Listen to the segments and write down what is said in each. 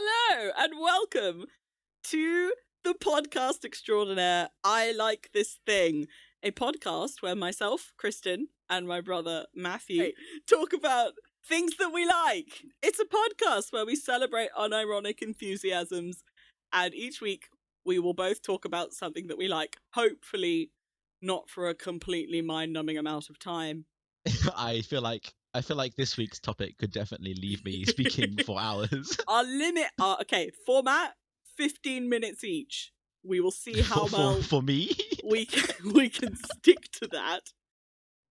Hello and welcome to the podcast extraordinaire, I Like This Thing, a podcast where myself, Kristin, and my brother, Matthew, talk about things that we like. It's a podcast where we celebrate unironic enthusiasms, and each week we will both talk about something that we like, hopefully not for a completely mind-numbing amount of time. I feel like this week's topic could definitely leave me speaking for hours. Our limit, format, 15 minutes each. We will see how well for me we can stick to that.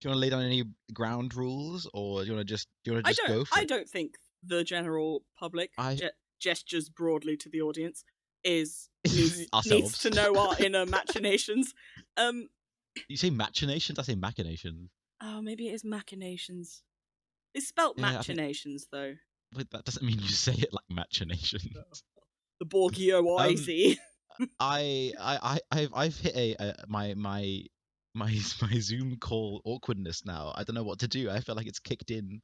Do you want to lay down any ground rules, or do you want to just go for it? I don't think the general public gestures broadly to the audience needs to know our inner machinations. You say machinations? I say machinations. Oh, maybe it is machinations. It's spelt machinations, though. But that doesn't mean you say it like machinations. The Borgio-Wisey. I've hit my Zoom call awkwardness now. I don't know what to do. I feel like it's kicked in.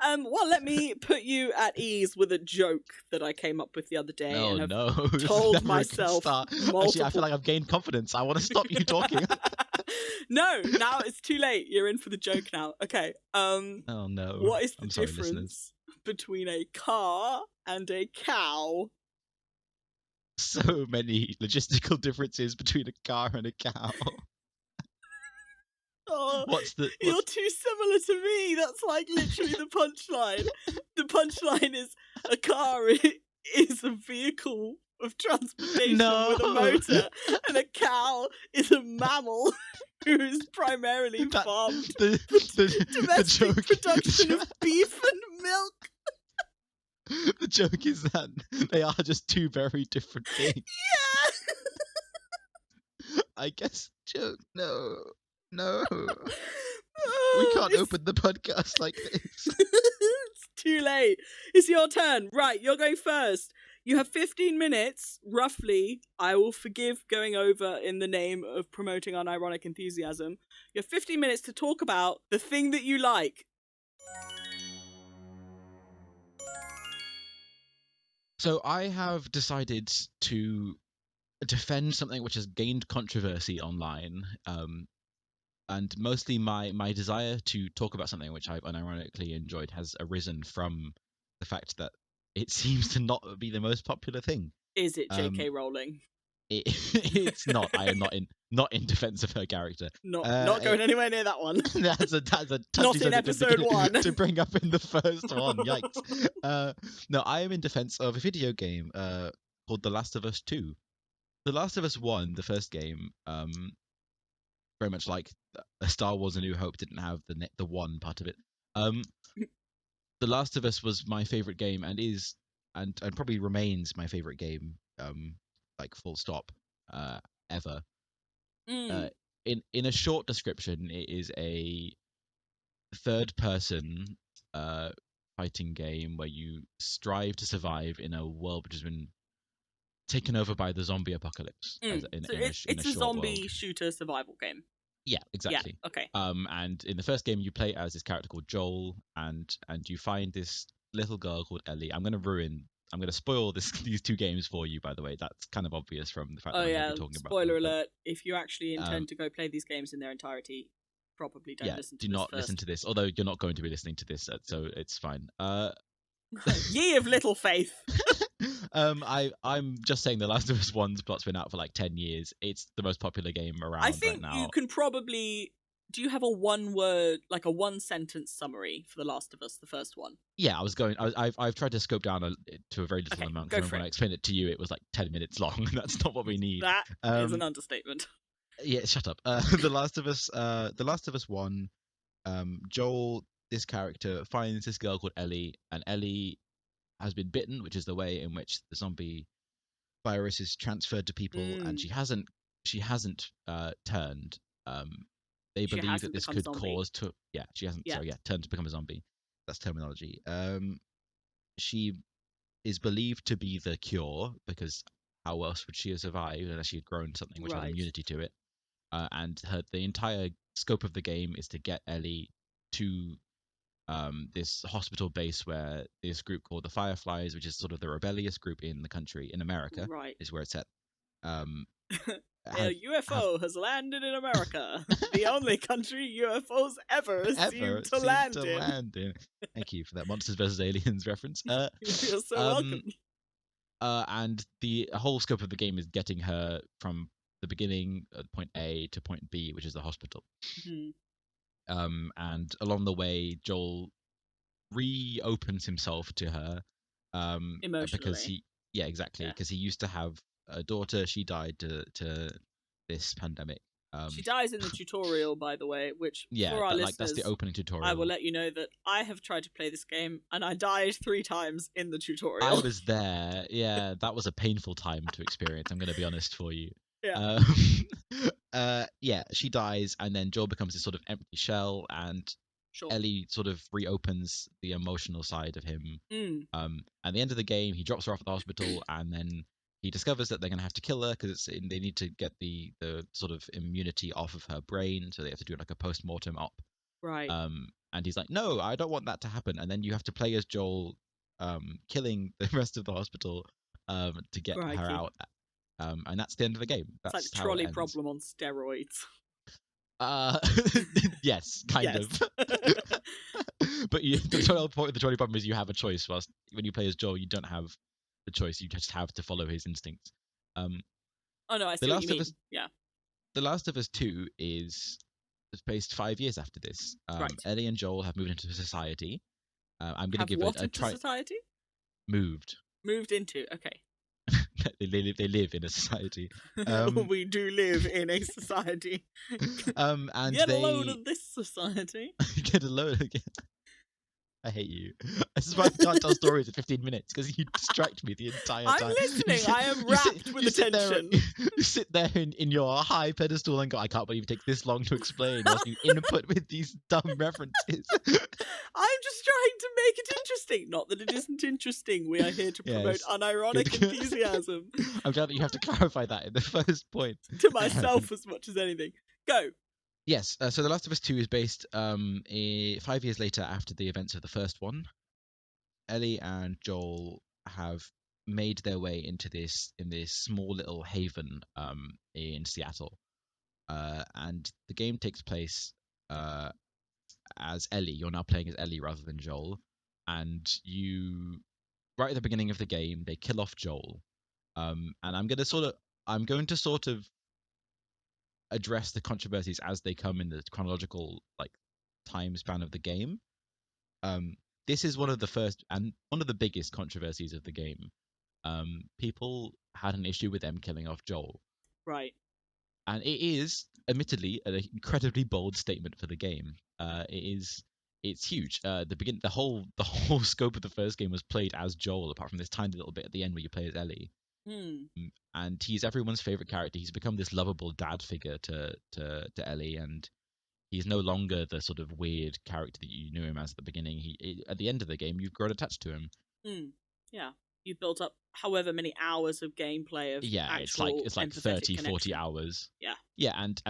Well, let me put you at ease with a joke that I came up with the other day. Oh, and no. I've told myself multiple... Actually, I feel like I've gained confidence. I want to stop you talking. No, now it's too late. You're in for the joke now. Okay. Oh, no. What is the difference between a car and a cow? So many logistical differences between a car and a cow. Oh, you're too similar to me. That's like literally the punchline. The punchline is a car is a vehicle of transportation with a motor, and a cow is a mammal who is primarily farmed domestic production of beef and milk. The joke is that they are just two very different things. Yeah. I guess joke. No. We can't open the podcast like this. It's too late. It's your turn. Right, you're going first. You have 15 minutes, roughly. I will forgive going over in the name of promoting unironic enthusiasm. You have 15 minutes to talk about the thing that you like. So I have decided to defend something which has gained controversy online. And mostly my desire to talk about something which I've unironically enjoyed has arisen from the fact that it seems to not be the most popular thing. Is it J.K. Rowling? It's not. I am not in defense of her character. Not going anywhere near that one. That's a not in episode 1 to bring up in the first one. Yikes! No, I am in defense of a video game called The Last of Us 2. The Last of Us 1, the first game, very much like Star Wars: A New Hope didn't have the one part of it. The Last of Us was my favorite game and is and probably remains my favorite game, like full stop, ever. In a short description, it is a third-person fighting game where you strive to survive in a world which has been taken over by the zombie apocalypse. It's a zombie shooter survival game. Yeah, exactly. Yeah, okay. And in the first game, you play as this character called Joel, and you find this little girl called Ellie. I'm going to spoil these two games for you, by the way. That's kind of obvious from the fact that I'm going to be talking about. Spoiler alert. If you actually intend to go play these games in their entirety, probably don't listen to this. Do not listen to this, although you're not going to be listening to this, so it's fine. Ye of little faith. I'm just saying The Last of Us 1's plot's been out for like 10 years. It's the most popular game around right now. I think you can probably... Do you have a one-sentence summary for The Last of Us, the first one? Yeah, I've tried to scope down to a very little amount. Because when I explained it to you, it was like 10 minutes long. That's not what we need. That is an understatement. Yeah, shut up. The Last of Us 1, Joel, this character, finds this girl called Ellie, and Ellie has been bitten, which is the way in which the zombie virus is transferred to people, and she hasn't turned. They believe that this could cause to turned to become a zombie. That's terminology. She is believed to be the cure, because how else would she have survived unless she had grown something which had immunity to it? And the entire scope of the game is to get Ellie to this hospital base where this group called the Fireflies, which is sort of the rebellious group in the country, in America, Right. is where it's at. A UFO has landed in America, the only country UFOs ever seem to land in. Thank you for that Monsters vs. Aliens reference. You're so welcome. And the whole scope of the game is getting her from the beginning at point A to point B, which is the hospital. Mm-hmm. And along the way, Joel reopens himself to her. Emotionally. Because because he used to have a daughter. She died to this pandemic. She dies in the tutorial, by the way, which for our listeners, that's the opening tutorial. I will let you know that I have tried to play this game and I died 3 times in the tutorial. I was there. Yeah, that was a painful time to experience. I'm going to be honest for you. Yeah. She dies, and then Joel becomes this sort of empty shell, and Ellie sort of reopens the emotional side of him. At the end of the game, he drops her off at the hospital, and then he discovers that they're going to have to kill her because they need to get the sort of immunity off of her brain, so they have to do like a post-mortem op. Right. And he's like, no, I don't want that to happen. And then you have to play as Joel, killing the rest of the hospital, to get her out. And that's the end of the game. That's it's like the trolley problem on steroids. Yes, kind of. But the whole point of the trolley problem is you have a choice. Whilst when you play as Joel, you don't have the choice. You just have to follow his instincts. Oh no, I see what you mean. Yeah. The Last of Us 2 is based 5 years after this. Right. Ellie and Joel have moved into society. I'm going to give it a try. Society? Moved into. Okay. They live in a society. We do live in a society. And get a load of this society. Get a load again. I hate you. This is why I can't tell stories in 15 minutes, because you distract me the entire time. I'm listening. I am rapt with attention. You sit there in your high pedestal and go, I can't believe it takes this long to explain, whilst you input with these dumb references. I'm just trying to make it interesting. Not that it isn't interesting. We are here to promote unironic enthusiasm. I'm glad that you have to clarify that in the first point. To myself as much as anything. Go. Yes, so The Last of Us 2 is based 5 years later after the events of the first one. Ellie and Joel have made their way into this small little haven in Seattle. And the game takes place as Ellie. You're now playing as Ellie rather than Joel. And right at the beginning of the game, they kill off Joel. And I'm going to sort of address the controversies as they come in the chronological time span of the game. This is one of the first and one of the biggest controversies of the game. People had an issue with them killing off Joel. Right. And it is admittedly an incredibly bold statement for the game. It's huge. The whole scope of the first game was played as Joel, apart from this tiny little bit at the end where you play as Ellie. And he's everyone's favorite character. He's become this lovable dad figure to Ellie, and he's no longer the sort of weird character that you knew him as at the beginning. At the end of the game, you've grown attached to him. Yeah, you've built up however many hours of gameplay of actual it's like 30, 40 hours. Yeah, and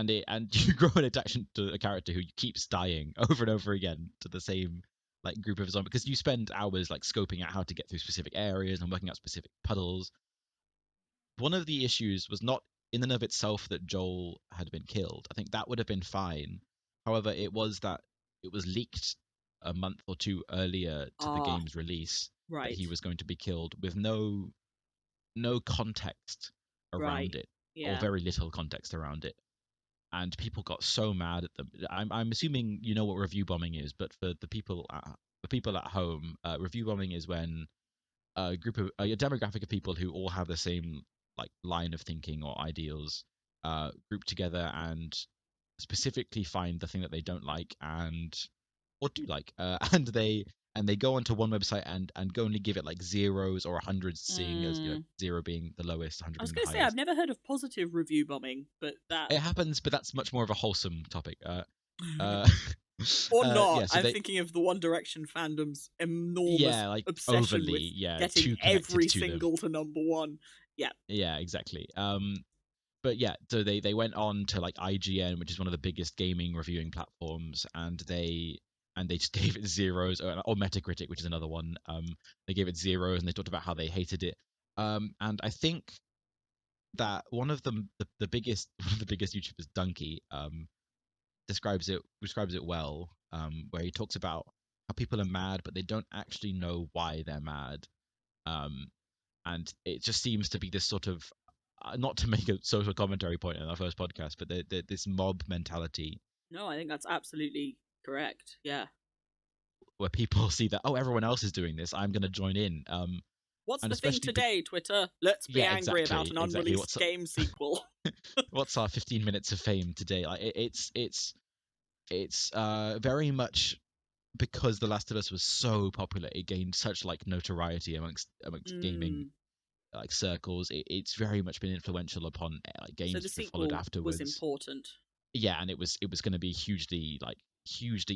you grow an attachment to a character who keeps dying over and over again to the same group of zombies, because you spend hours scoping out how to get through specific areas and working out specific puddles. One of the issues was not in and of itself that Joel had been killed. I think that would have been fine. However, it was that it was leaked a month or two earlier to the game's release that he was going to be killed with no context around it, or very little context around it. And people got so mad at them. I'm assuming you know what review bombing is, but for the people at home, review bombing is when a demographic of people who all have the same line of thinking or ideals group together and specifically find the thing that they don't like or do like, and they go onto one website and go only give it zeros or hundreds, seeing as 0 being the lowest, 100 I was being going the to say highest. I've never heard of positive review bombing, but that it happens, but that's much more of a wholesome topic. Or not. I'm thinking of the One Direction fandom's enormous obsession overly, with getting every single to number one. Yeah, exactly. But yeah, so they went on to IGN, which is one of the biggest gaming reviewing platforms, and they and they just gave it zeros, or Metacritic, which is another one. They gave it zeros, and they talked about how they hated it. And I think that one of the biggest one of the biggest YouTubers, Dunkey, describes it well, where he talks about how people are mad, but they don't actually know why they're mad. And it just seems to be this sort of, not to make a social commentary point in our first podcast, but this mob mentality. No, I think that's absolutely correct. Yeah. Where people see that, oh, everyone else is doing this, I'm going to join in. What's and the thing especially today, Twitter? Let's be yeah, angry about an exactly. unreleased game sequel. What's our 15 minutes of fame today? Like it's very much because The Last of Us was so popular, it gained such like notoriety amongst gaming like circles. It's very much been influential upon like So games the that followed sequel was afterwards. important. Yeah, and it was going to be hugely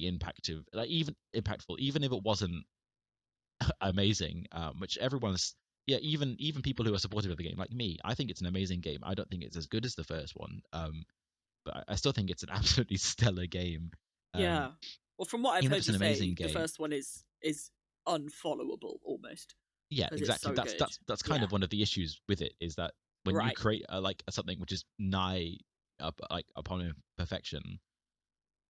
impactful, even if it wasn't amazing. Which everyone's, yeah, even people who are supportive of the game, like me, I think it's an amazing game. I don't think it's as good as the first one, but I still think it's an absolutely stellar game. Yeah. Well, from what I've Even if heard it's you an amazing say, the game, first one is unfollowable almost yeah, because it's exactly. so That's good. that's kind of one of the issues with it, is that when you Right. create something which is nigh upon perfection,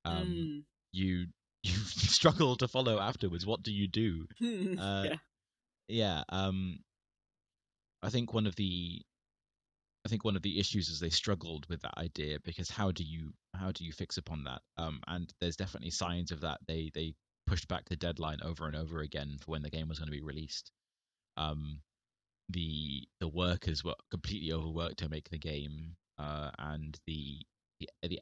Mm. you you struggle to follow afterwards. What do you do? Uh, Yeah. yeah. I think one of the issues is they struggled with that idea, because how do you fix upon that? And there's definitely signs of that. They pushed back the deadline over and over again for when the game was going to be released. Um, the workers were completely overworked to make the game, and the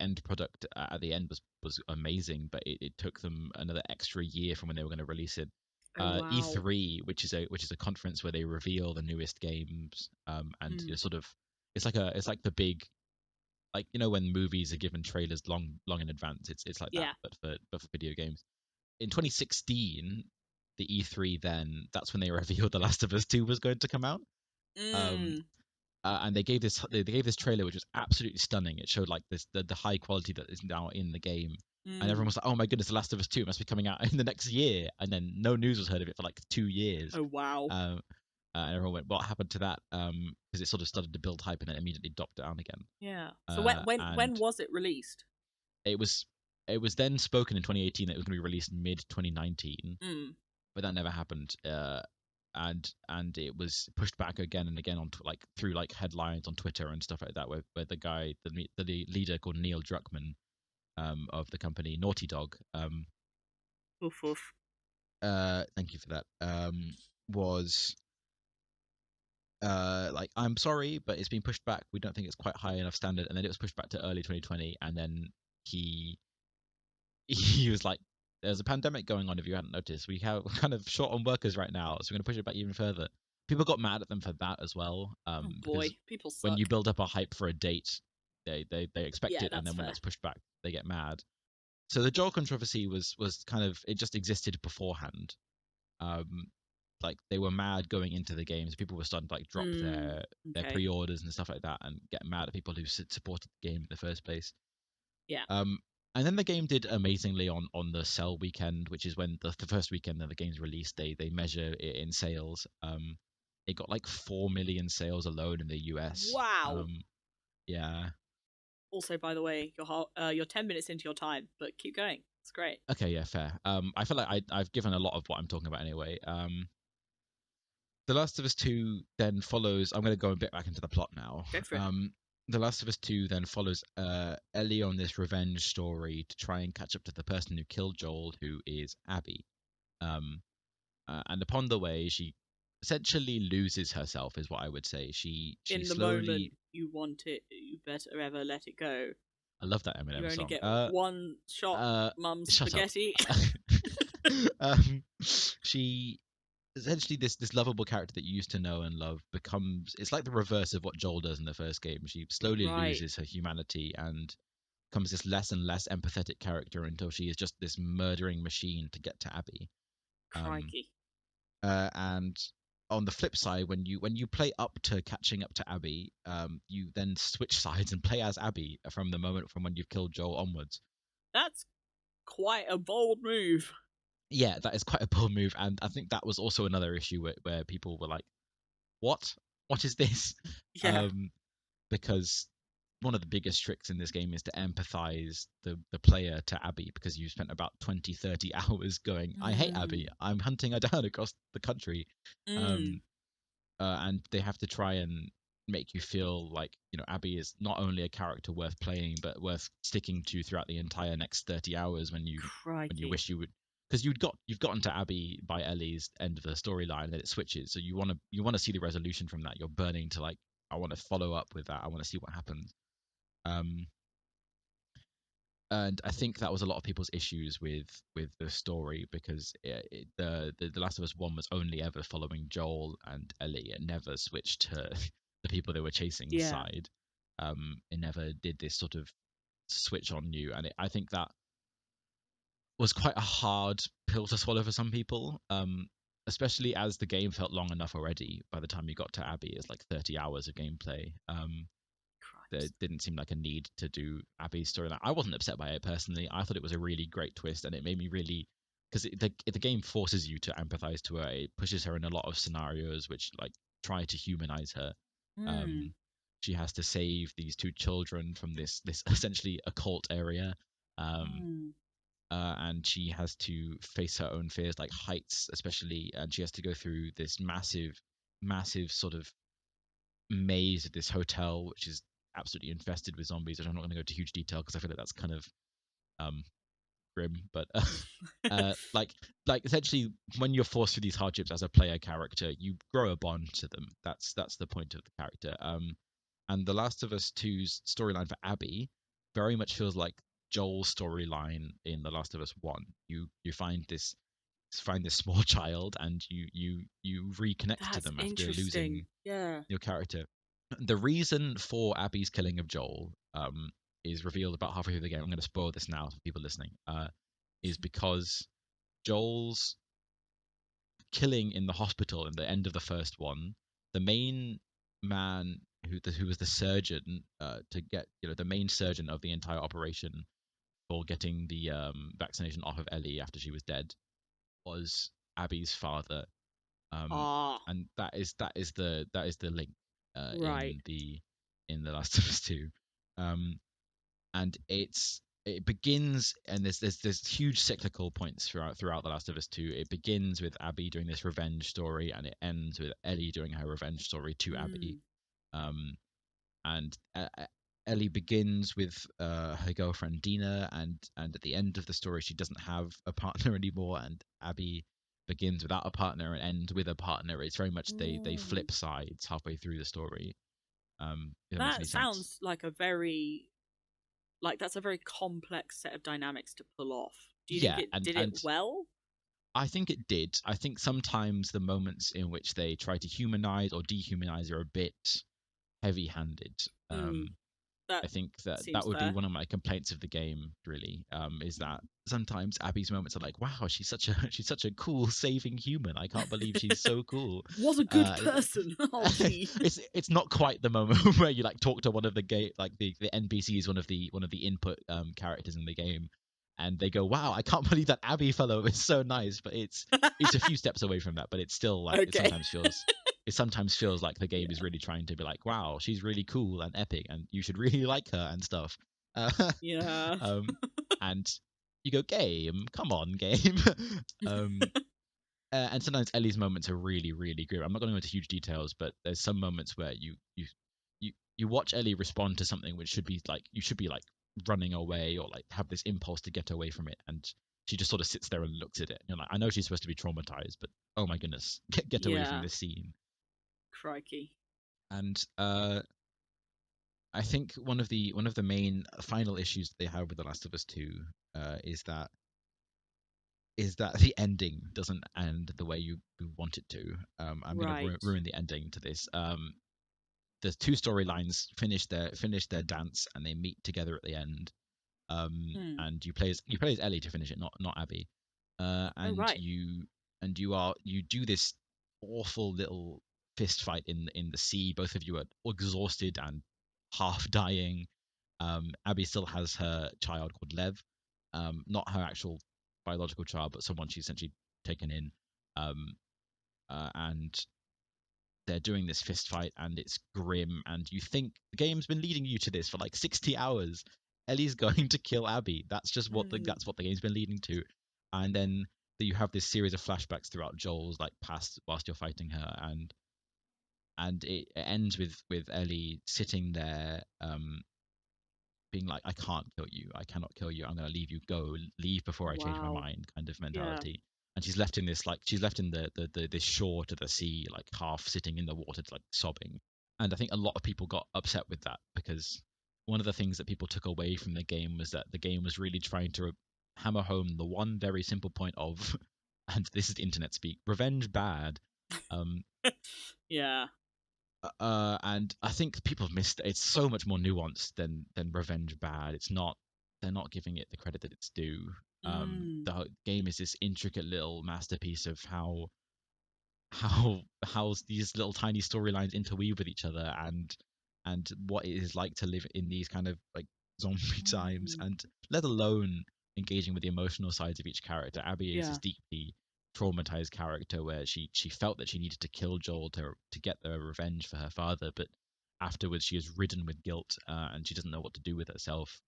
end product at the end was amazing, but it took them another extra year from when they were going to release it. Oh wow. E3, which is a conference where they reveal the newest games, and sort of it's like the big, like, when movies are given trailers long in advance. It's like that, Yeah. but for video games. In 2016, the E3, then that's when they revealed The Last of Us 2 was going to come out. Um, Mm. and they gave this trailer which was absolutely stunning. It showed like the high quality that is now in the game, and everyone Mm. was like, "Oh my goodness, The Last of Us 2 must be coming out in the next year." And then no news was heard of it for like 2 years. Oh wow. Um, and everyone went, "What happened to that?" Because it sort of started to build hype and then immediately dropped down again. Yeah. So when And was it released? it was then spoken in 2018 that it was going to be released mid 2019, Mm. but that never happened. And it was pushed back again and again on through like headlines on Twitter and stuff like that, where the guy, the leader called Neil Druckmann, of the company Naughty Dog, Oof oof. thank you for that, was like, I'm sorry, but it's been pushed back. We don't think it's quite high enough standard. And then it was pushed back to early 2020, and then he he was like, "There's a pandemic going on. If you hadn't noticed, we have kind of short on workers right now, so we're going to push it back even further." People got mad at them for that as well, Oh because boy, people when suck. you build up a hype for a date, they expect Yeah, it, and that's then when fair. that's pushed back, they get mad. So the Joel controversy was kind of, it just existed beforehand. Um, like, they were mad going into the games. People were starting to like drop Mm. their Okay. pre-orders and stuff like that, and get mad at people who supported the game in the first place. Yeah. Um, and then the game did amazingly on the sell weekend, which is when the first weekend that the game's released. They measure it in sales. It got like 4 million sales alone in the US. Wow. Yeah. Also, by the way, you're 10 minutes into your time, but keep going. It's great. Okay. Yeah. Fair. I feel like I've given a lot of what I'm talking about anyway. The Last of Us 2 then follows. I'm going to go a bit back into the plot now. Go for it. The Last of Us 2 then follows Ellie on this revenge story to try and catch up to the person who killed Joel, who is Abby. And upon the way, she essentially loses herself, is what I would say. She In the moment slowly. you want it, you better ever let it go. I love that You Eminem only song. get one shot, mum's Shut up. spaghetti. um, she essentially, this lovable character that you used to know and love becomes, it's like the reverse of what Joel does in the first game. She slowly Right. loses her humanity and becomes this less and less empathetic character until she is just this murdering machine to get to Abby. Crikey. And on the flip side, when you play up to catching up to Abby, you then switch sides and play as Abby from the moment from when you've killed Joel onwards. That's quite a bold move. Yeah, that is quite a bold move, and I think that was also another issue where people were like, "What? What is this?" Yeah. Because one of the biggest tricks in this game is to empathize the player to Abby, because you spent about 20, 30 hours going, "I hate Abby. I'm hunting her down across the country." Mm. Um, and they have to try and make you feel like, Abby is not only a character worth playing but worth sticking to throughout the entire next 30 hours when you Crikey. wish you would, because you've gotten to Abby by Ellie's end of the storyline and it switches, so you want to see the resolution from that. You're burning to, like, I want to follow up with that. I want to see what happens. um and I think that was a lot of people's issues with the story, because the Last of Us One was only ever following Joel and Ellie. It never switched to the people they were chasing Yeah. side. It never did this sort of switch on you, and I think that was quite a hard pill to swallow for some people. Especially as the game felt long enough already. By the time you got to Abby, it's like 30 hours of gameplay. There Christ. didn't seem like a need to do Abby's storyline. I wasn't upset by it personally. I thought it was a really great twist, and it made me really, because the game forces you to empathize to her. It pushes her in a lot of scenarios which, like, try to humanize her. Mm. Um, she has to save these two children from this essentially occult area. Um, Mm. and she has to face her own fears, like heights especially, and she has to go through this massive sort of maze at this hotel, which is absolutely infested with zombies. I'm not going to go into huge detail because I feel like that's kind of um, grim, but like essentially, when you're forced through these hardships as a player character, you grow a bond to them. That's the point of the character. And The Last of Us 2's storyline for Abby very much feels like Joel's storyline in The Last of Us 1. You find this small child, and you reconnect to That's them after interesting. losing Yeah. your character. The reason for Abby's killing of Joel is revealed about halfway through the game. I'm going to spoil this now for people listening. Is because Joel's killing in the hospital in the end of the first one, the main man who was the surgeon, to get, the main surgeon of the entire operation for getting the vaccination off of Ellie after she was dead, was Abby's father. um, Ah. and that is the link Right. in the Last of Us Two. And it begins, and there's huge cyclical points throughout The Last of Us Two. It begins with Abby doing this revenge story, and it ends with Ellie doing her revenge story to Abby. Mm. Um, and Ellie begins with her girlfriend Dina, and at the end of the story, she doesn't have a partner anymore, and Abby begins without a partner and ends with a partner. It's very much they Mm. flip sides halfway through the story. If that makes That any sense. sounds like that's a very complex set of dynamics to pull off. Do you think Yeah, it and did it and well? I think it did. I think sometimes the moments in which they try to humanize or dehumanize are a bit heavy-handed. Mm. I That think that seems would be fair. one of my complaints of the game. Really, is that sometimes Abby's moments are like, "Wow, she's such a she's such a cool saving human. I can't believe she's so cool." Was a good Uh, person. Oh gee. it's not quite the moment where you, like, talk to one of the game, like the NPCs, one of the input characters in the game, and they go, "Wow, I can't believe that Abby fellow is so nice." But it's a few steps away from that. But it's still like Okay. it sometimes feels like the game is Yeah. really trying to be like, "Wow, she's really cool and epic, and you should really like her and stuff." Uh, Yeah. um, and you go, "Game, come on, game." um, and sometimes Ellie's moments are really, really good. I'm not going to go into huge details, but there's some moments where you watch Ellie respond to something which should be like running away, or like have this impulse to get away from it, and she just sort of sits there and looks at it. You're like, I know she's supposed to be traumatized, but oh my goodness, get away from Yeah. this scene. Crikey. And I think one of the main final issues that they have with The Last of Us Two is that the ending doesn't end the way you want it to. I'm going to Right. ruin the ending to this. The two storylines finish their dance, and they meet together at the end. Hmm. And you play as Ellie to finish it, not Abby. Oh And right. you do this awful little fist fight in the sea. Both of you are exhausted and half dying. Abby still has her child called Lev, not her actual biological child, but someone she's essentially taken in. And they're doing this fist fight, and it's grim, and you think the game's been leading you to this for like 60 hours. Ellie's going to kill Abby. That's just what that's what the game's been leading to. And then you have this series of flashbacks throughout Joel's like past whilst you're fighting her, and it ends with Ellie sitting there, being like, I can't kill you, I cannot kill you, I'm gonna leave you go, leave before I change my Wow. mind, kind of Yeah. mentality. And she's left in this like she's left in the this shore to the sea, like half sitting in the water, like sobbing. And I think a lot of people got upset with that, because one of the things that people took away from the game was that the game was really trying to hammer home the one very simple point of, and this is internet speak, revenge bad. Um, Yeah. and I think people have missed it. It's so much more nuanced than revenge bad. It's not. They're not giving it the credit that it's due. Game is this intricate little masterpiece of how these little tiny storylines interweave with each other, and what it is like to live in these kind of like zombie times, and let alone engaging with the emotional sides of each character. Abby is Yeah. this deeply traumatized character where she felt that she needed to kill Joel to get the revenge for her father, but afterwards she is ridden with guilt, and she doesn't know what to do with herself.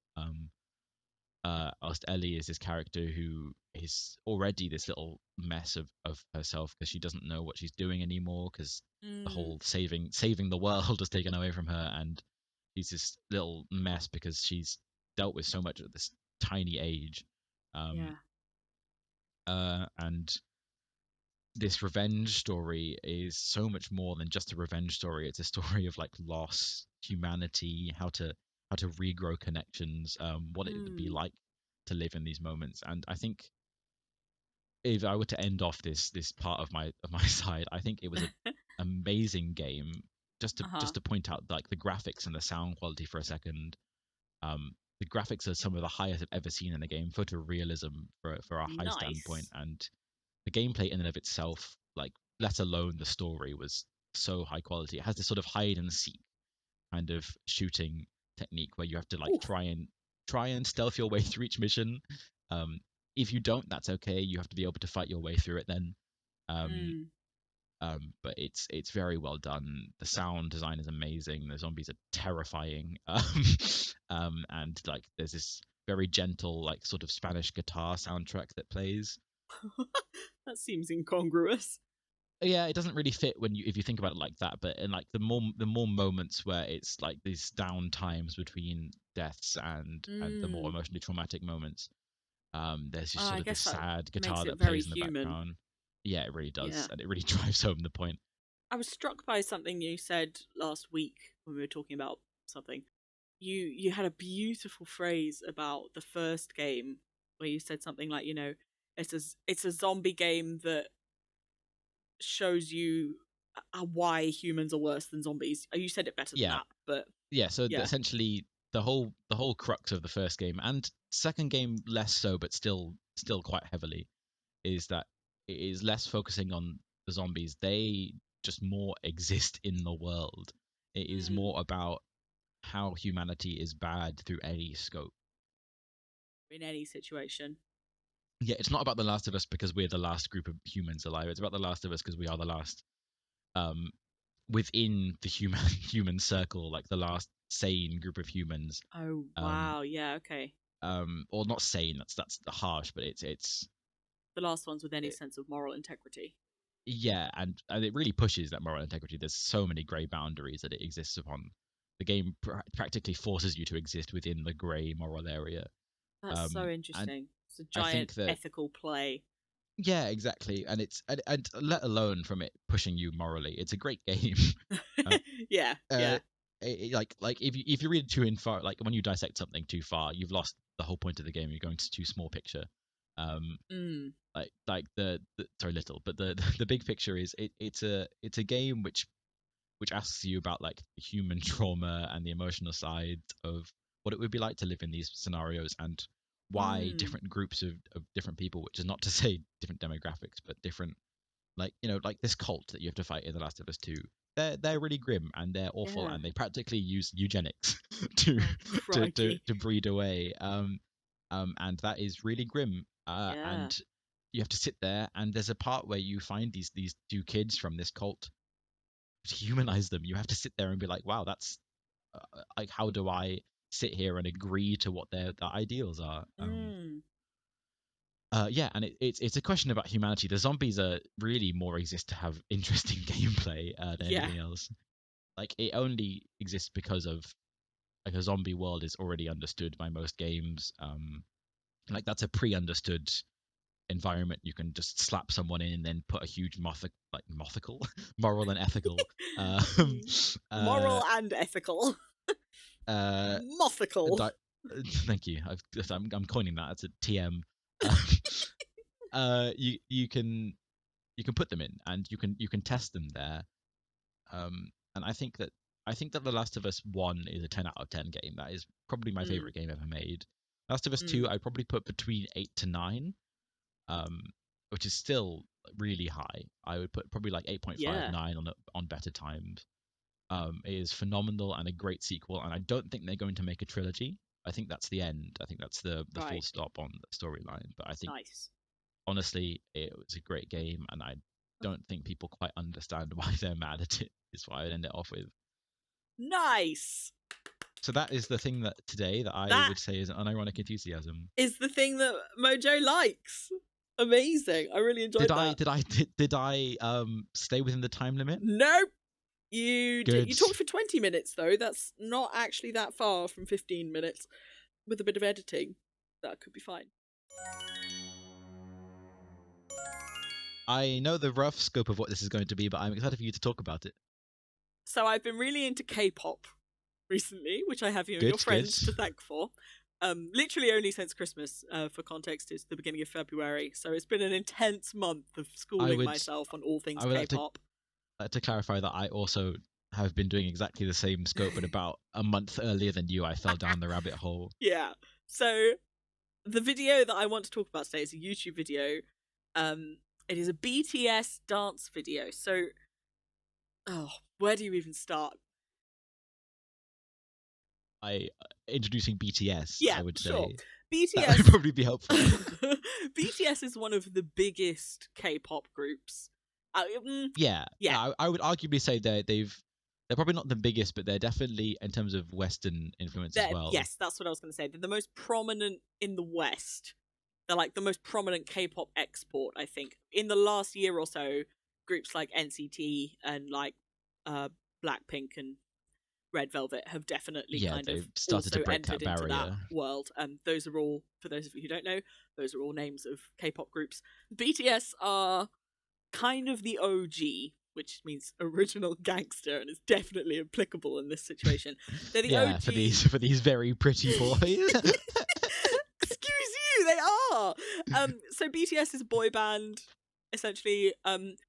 Whilst Ellie is this character who is already this little mess of herself, because she doesn't know what she's doing anymore, because the whole saving the world has taken away from her, and she's this little mess because she's dealt with so much at this tiny age. Yeah. And this revenge story is so much more than just a revenge story. It's a story of like loss, humanity, how to regrow connections, what it would be like to live in these moments. And I think if I were to end off this part of my side, I think it was an amazing game. Just to point out like the graphics and the sound quality for a second. The graphics are some of the highest I've ever seen in a game, photorealism for a high standpoint, Nice. and the gameplay in and of itself, like let alone the story, was so high quality. It has this sort of hide and seek kind of shooting technique where you have to like Oof. try and stealth your way through each mission. Um, if you don't, that's okay. You have to be able to fight your way through it then. Um, but it's very well done. The sound design is amazing. The zombies are terrifying. And like there's this very gentle like sort of Spanish guitar soundtrack that plays. That seems incongruous. Yeah, it doesn't really fit when you if you think about it like that. But in like the more moments where it's like these down times between deaths and the more emotionally traumatic moments, there's just sort I of this guess that sad makes guitar it that very plays in the human. background. Yeah, it really Yeah. does, and it really drives home the point. I was struck by something you said last week when we were talking about something. You had a beautiful phrase about the first game where you said something like, it's a zombie game that shows you why humans are worse than zombies. You said it better than Yeah, that, but yeah. So yeah. essentially, the whole crux of the first game and second game less so, but still quite heavily, is that it is less focusing on the zombies. They just more exist in the world. It is more about how humanity is bad through any scope. In any situation. Yeah, it's not about The Last of Us because we're the last group of humans alive. It's about The Last of Us because we are the last, um, within the human human circle, like the last sane group of humans. Oh Um, wow, yeah, okay. or not sane. That's harsh, but it's The last ones with any it, sense of moral integrity. yeah, and it really pushes that moral integrity. There's so many grey boundaries that it exists upon. The game practically forces you to exist within the grey moral area. That's so And interesting. It's a I giant think that ethical play. yeah, exactly, and and let alone from it pushing you morally, it's a great game. uh, Yeah, uh, yeah. like if you read too in far, like when you dissect something too far, you've lost the whole point of the game. You're going to too small picture. Um, like the sorry little, but the the big picture is it's a game which asks you about like the human trauma and the emotional side of what it would be like to live in these scenarios, and why different groups of different people, which is not to say different demographics, but different, like like this cult that you have to fight in The Last of Us 2. They're really grim and they're awful, Yeah. and they practically use eugenics to Oh, crikey. to breed away. and that is really grim. And you have to sit there, and there's a part where you find these two kids from this cult. To humanize them, you have to sit there and be like, wow, that's like, how do I sit here and agree to what their ideals are? Yeah, and it's a question about humanity. The zombies are really more exist to have interesting gameplay than anything else. Like, it only exists because of, like, a zombie world is already understood by most games. Like, that's a pre-understood environment. You can just slap someone in and then put a huge mothical moral and ethical moral and ethical mothical. Thank you. I'm coining that. It's a TM. You can put them in, and you can test them there. And I think that The Last of Us 1 is a 10 out of 10 game. That is probably my favorite game ever made. Last of Us 2, I probably put between 8 to 9, which is still really high. I would put probably like 8.59 on better times. It is phenomenal and a great sequel, and I don't think they're going to make a trilogy. I think that's the end. I think that's the full stop on the storyline. But I think, honestly, it was a great game, and I don't think people quite understand why they're mad at it, is what I would end it off with. Nice! So that is the thing that today that I would say is an unironic enthusiasm. Is the thing that Mojo likes. Amazing. I really enjoyed that. Did I stay within the time limit? Nope. You talked for 20 minutes, though. That's not actually that far from 15 minutes. With a bit of editing, that could be fine. I know the rough scope of what this is going to be, but I'm excited for you to talk about it. So I've been really into K-pop recently, which I have you and your friends to thank for. Literally only since Christmas, for context, is the beginning of February. So it's been an intense month of schooling myself on all things K-pop. To clarify that I also have been doing exactly the same scope, but about a month earlier than you, I fell down the rabbit hole. Yeah. So the video that I want to talk about today is a YouTube video. It is a BTS dance video. So, where do you even start? Introducing BTS, I would say. BTS that would probably be helpful. BTS is one of the biggest K-pop groups. I would arguably say they're probably not the biggest, but they're definitely, in terms of Western influence as well. Yes, that's what I was going to say. They're the most prominent in the West. They're like the most prominent K-pop export, I think. In the last year or so, groups like NCT and like Blackpink and Red Velvet have definitely kind of started to break that barrier into that world. Those are all, for those of you who don't know, those are all names of K-pop groups. BTS are kind of the OG, which means original gangster, and is definitely applicable in this situation. They're the OG for these very pretty boys. Excuse you, they are. So BTS is a boy band. Essentially,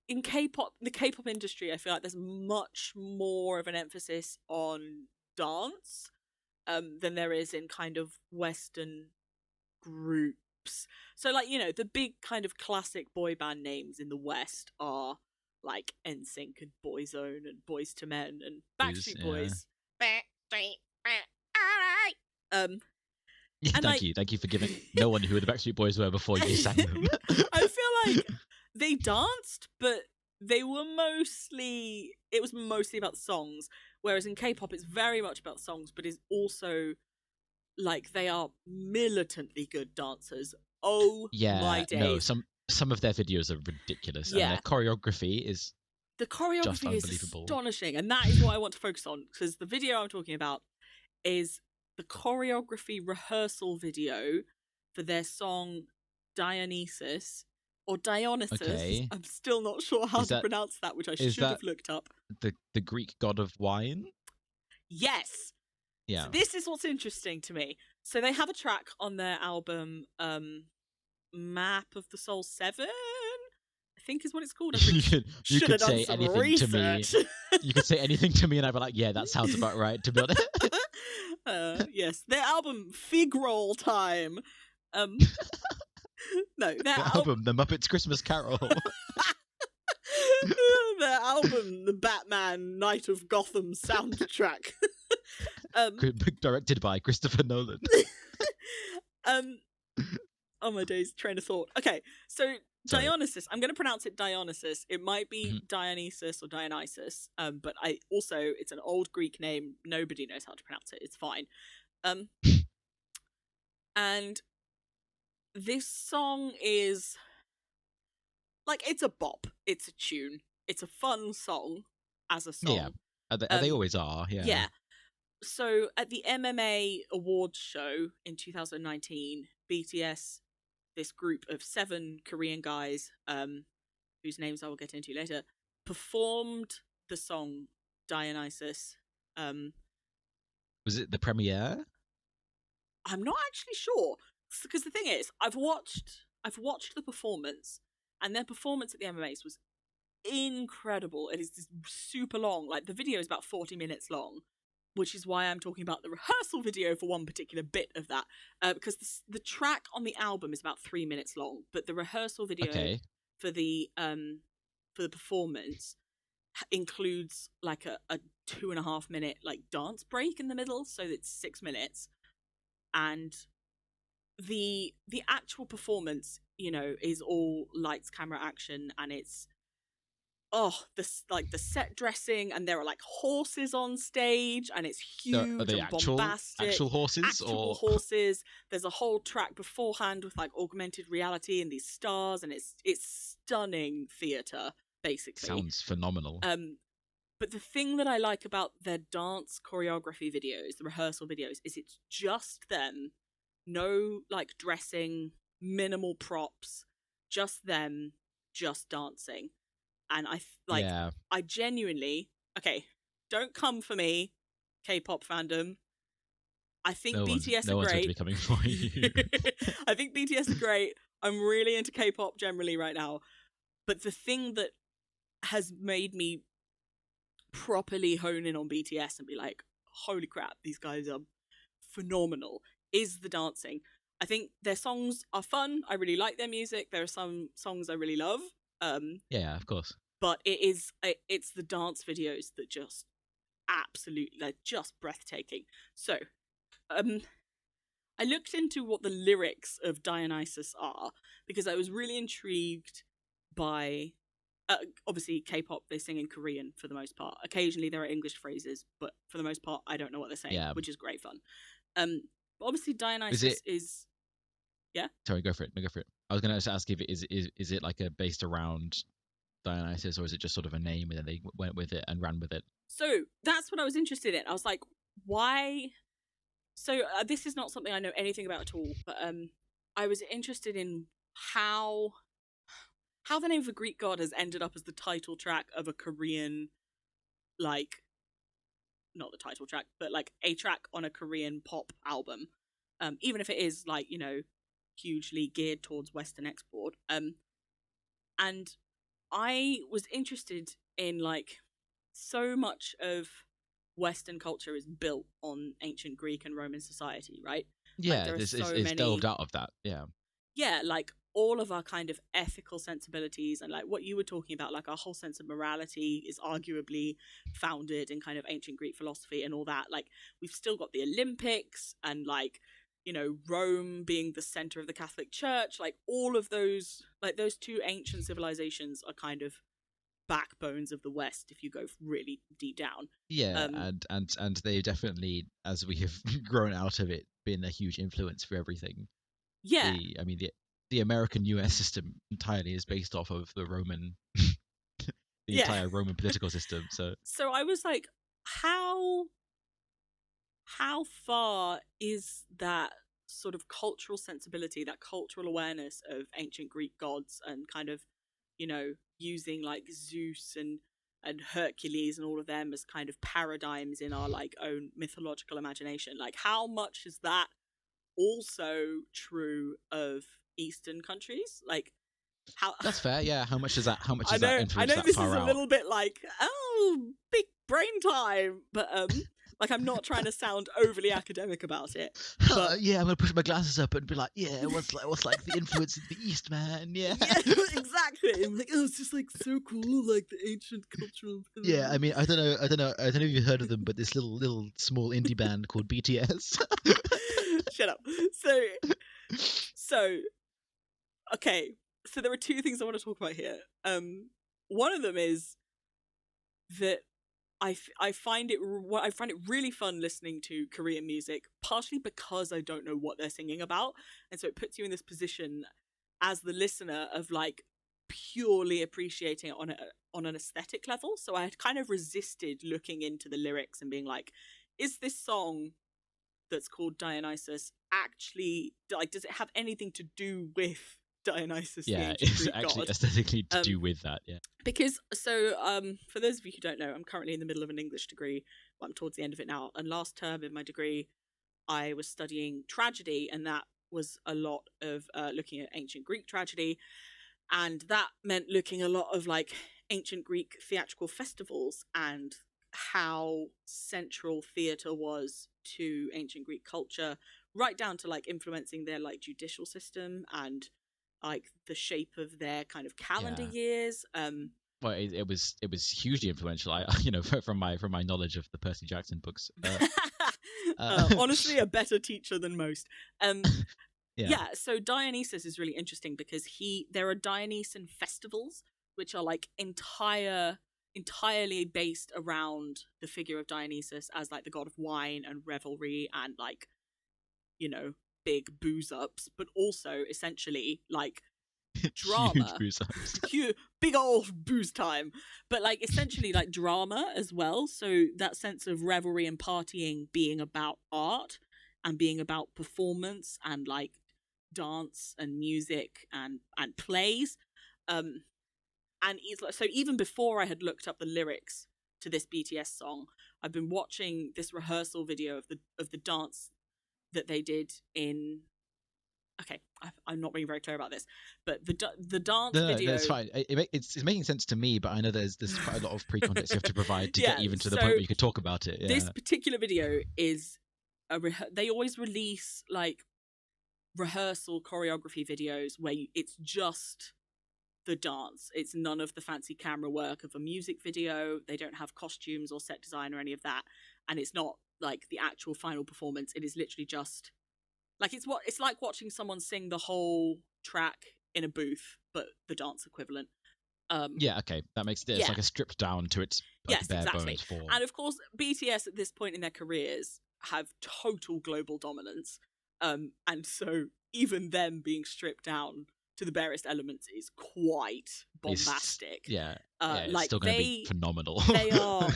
in K-pop, the K-pop industry, I feel like there's much more of an emphasis on dance than there is in kind of Western groups. So, like, you know, the big kind of classic boy band names in the West are like NSYNC and Boyzone and Boyz II Men and Backstreet Boys. Thank you for giving no one who the Backstreet Boys were before you sang them. I feel like they danced, but it was mostly about songs, whereas in K-pop it's very much about songs, but is also like they are militantly good dancers. Oh my days. No, some of their videos are ridiculous, and their choreography is astonishing, and that is what I want to focus on, because the video I'm talking about is the choreography rehearsal video for their song Dionysus. Or Dionysus. Okay. I'm still not sure how to pronounce that, which I should have looked up. The Greek god of wine? Yes. Yeah. So this is what's interesting to me. So they have a track on their album, Map of the Soul 7, I think is what it's called. You could say anything to me. You could say anything to me and I'd be like, yeah, that sounds about right, to be honest. Yes. Their album, Fig Roll Time. No, their album, The Muppets Christmas Carol. Their album, The Batman Night of Gotham soundtrack. Directed by Christopher Nolan. Oh my days, train of thought. Okay, so Sorry. Dionysus. I'm going to pronounce it Dionysus. It might be Dionysus or Dionysus. But it's an old Greek name. Nobody knows how to pronounce it. It's fine. And this song is like, it's a bop. It's a tune. It's a fun song as a song. Yeah, they always are. Yeah. Yeah. So at the MMA awards show in 2019, BTS, this group of 7 Korean guys, whose names I will get into later, performed the song Dionysus. Was it the premiere? I'm not actually sure, because the thing is, I've watched the performance, and their performance at the MMAs was incredible. It is super long. Like, the video is about 40 minutes long, which is why I'm talking about the rehearsal video for one particular bit of that, because the track on the album is about 3 minutes long, but the rehearsal video for the performance includes like a 2.5 minute like dance break in the middle, so it's 6 minutes, and the actual performance, is all lights, camera, action, and it's the set dressing, and there are like horses on stage, and it's huge Are they and bombastic. Actual horses? Actual horses. There's a whole track beforehand with like augmented reality and these stars, and it's stunning theatre, basically. Sounds phenomenal. But the thing that I like about their dance choreography videos, the rehearsal videos, is it's just them, no like dressing, minimal props, just them, just dancing. And I genuinely, okay, don't come for me, K-pop fandom. I think BTS are great. No one's going to be coming for you. I think BTS are great. I'm really into K-pop generally right now. But the thing that has made me properly hone in on BTS and be like, holy crap, these guys are phenomenal, is the dancing. I think their songs are fun. I really like their music. There are some songs I really love. Yeah, of course. But it's the dance videos that just absolutely, like, just breathtaking. So, I looked into what the lyrics of Dionysus are, because I was really intrigued by, obviously K-pop, they sing in Korean for the most part. Occasionally there are English phrases, but for the most part I don't know what they're saying, which is great fun. But obviously Dionysus is... Yeah? Sorry, go for it. I was going to ask if is it like based around Dionysus, or is it just sort of a name and then they went with it and ran with it? So that's what I was interested in. I was like, why? So this is not something I know anything about at all, but I was interested in how the name of a Greek god has ended up as the title track of a Korean, like, not the title track, but like a track on a Korean pop album, even if it is like, hugely geared towards Western export. And I was interested in, like, so much of Western culture is built on ancient Greek and Roman society, right? Yeah, like, it's delved out of that. Yeah, like all of our kind of ethical sensibilities and like what you were talking about, like our whole sense of morality is arguably founded in kind of ancient Greek philosophy and all that. Like, we've still got the Olympics and, like, Rome being the center of the Catholic Church, like all of those, like those two ancient civilizations are kind of backbones of the West if you go really deep down. Yeah, and they've definitely, as we have grown out of it, been a huge influence for everything. Yeah. The American US system entirely is based off of the Roman, entire Roman political system. So I was like, how far is that sort of cultural sensibility, that cultural awareness of ancient Greek gods and kind of, using like Zeus and Hercules and all of them as kind of paradigms in our like own mythological imagination? Like, how much is that also true of Eastern countries? Like, how... That's fair. Yeah. How much is that influence I know that this far is a out? little bit like, big brain time, but like, I'm not trying to sound overly academic about it. But... yeah, I'm gonna push my glasses up and be like, yeah, what's like the influence in the East, man? Yeah. Yeah, exactly. I'm like, it's just like so cool, like the ancient cultural. Yeah, I mean, I don't know if you've heard of them, but this little small indie band called BTS. Shut up. So okay, so there are two things I want to talk about here. One of them is that I find it really fun listening to Korean music, partially because I don't know what they're singing about, and so it puts you in this position as the listener of like purely appreciating it on an aesthetic level. So I had kind of resisted looking into the lyrics and being like, is this song that's called Dionysus actually, like, does it have anything to do with Dionysus, the ancient Greek god? Actually aesthetically to do with that, yeah. Because, so, for those of you who don't know, I'm currently in the middle of an English degree. Well, I'm towards the end of it now. And last term in my degree, I was studying tragedy, and that was a lot of looking at ancient Greek tragedy. And that meant looking a lot of, like, ancient Greek theatrical festivals and how central theatre was to ancient Greek culture, right down to, like, influencing their, like, judicial system and like the shape of their kind of calendar years. Well, it was hugely influential. I from my knowledge of the Percy Jackson books. Honestly, a better teacher than most. Yeah. So Dionysus is really interesting because there are Dionysian festivals which are like entirely based around the figure of Dionysus as like the god of wine and revelry and like, you know, big booze ups, but also essentially like drama. Huge booze ups. Big old booze time. But like essentially like drama as well. So that sense of revelry and partying being about art and being about performance and like dance and music and plays. And so even before I had looked up the lyrics to this BTS song, I've been watching this rehearsal video of the dance that they did in. Okay, I'm not being very clear about this, but the dance video. No, it's fine. It's making sense to me, but I know there's quite a lot of pre-context you have to provide to get even to the point where you could talk about it. Yeah. This particular video is they always release like rehearsal choreography videos where it's just the dance. It's none of the fancy camera work of a music video. They don't have costumes or set design or any of that, and it's not like the actual final performance. It is literally just like it's like watching someone sing the whole track in a booth, but the dance equivalent. Yeah, okay, that makes it. It's like a stripped down to its bare bones form. And of course, BTS at this point in their careers have total global dominance, and so even them being stripped down to the barest elements is quite bombastic. It's like still going to be phenomenal. They are.